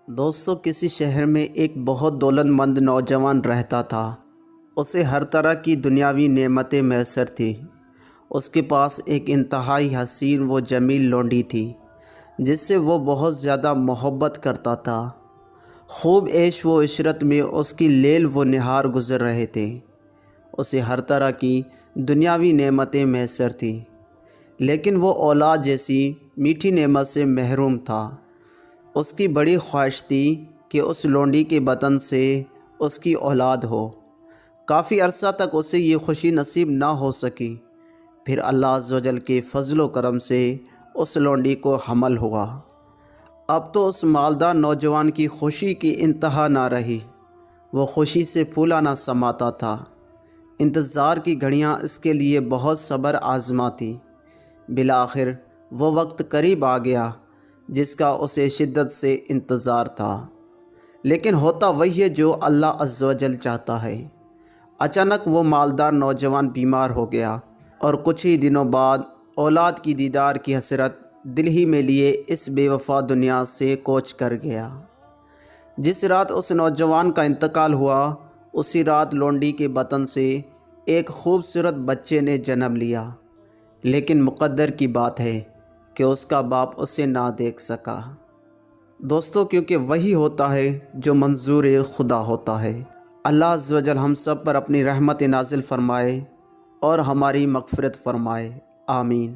دوستو، کسی شہر میں ایک بہت دولت مند نوجوان رہتا تھا۔ اسے ہر طرح کی دنیاوی نعمتیں میسر تھیں۔ اس کے پاس ایک انتہائی حسین و جمیل لونڈی تھی جس سے وہ بہت زیادہ محبت کرتا تھا۔ خوب عیش و عشرت میں اس کی لیل و نہار گزر رہے تھے۔ اسے ہر طرح کی دنیاوی نعمتیں میسر تھیں، لیکن وہ اولاد جیسی میٹھی نعمت سے محروم تھا۔ اس کی بڑی خواہش تھی کہ اس لونڈی کے بطن سے اس کی اولاد ہو۔ کافی عرصہ تک اسے یہ خوشی نصیب نہ ہو سکی۔ پھر اللہ عز و جل کے فضل و کرم سے اس لونڈی کو حمل ہوا۔ اب تو اس مالدار نوجوان کی خوشی کی انتہا نہ رہی۔ وہ خوشی سے پھولا نہ سماتا تھا۔ انتظار کی گھڑیاں اس کے لیے بہت صبر آزما تھیں۔ بالآخر وہ وقت قریب آ گیا جس کا اسے شدت سے انتظار تھا، لیکن ہوتا وہی ہے جو اللہ عز و جل چاہتا ہے۔ اچانک وہ مالدار نوجوان بیمار ہو گیا اور کچھ ہی دنوں بعد اولاد کی دیدار کی حسرت دل ہی میں لیے اس بے وفا دنیا سے کوچ کر گیا۔ جس رات اس نوجوان کا انتقال ہوا، اسی رات لونڈی کے بطن سے ایک خوبصورت بچے نے جنم لیا، لیکن مقدر کی بات ہے کہ اس کا باپ اسے نہ دیکھ سکا۔ دوستو، کیونکہ وہی ہوتا ہے جو منظور خدا ہوتا ہے۔ اللہ عز و جل ہم سب پر اپنی رحمت نازل فرمائے اور ہماری مغفرت فرمائے، آمین۔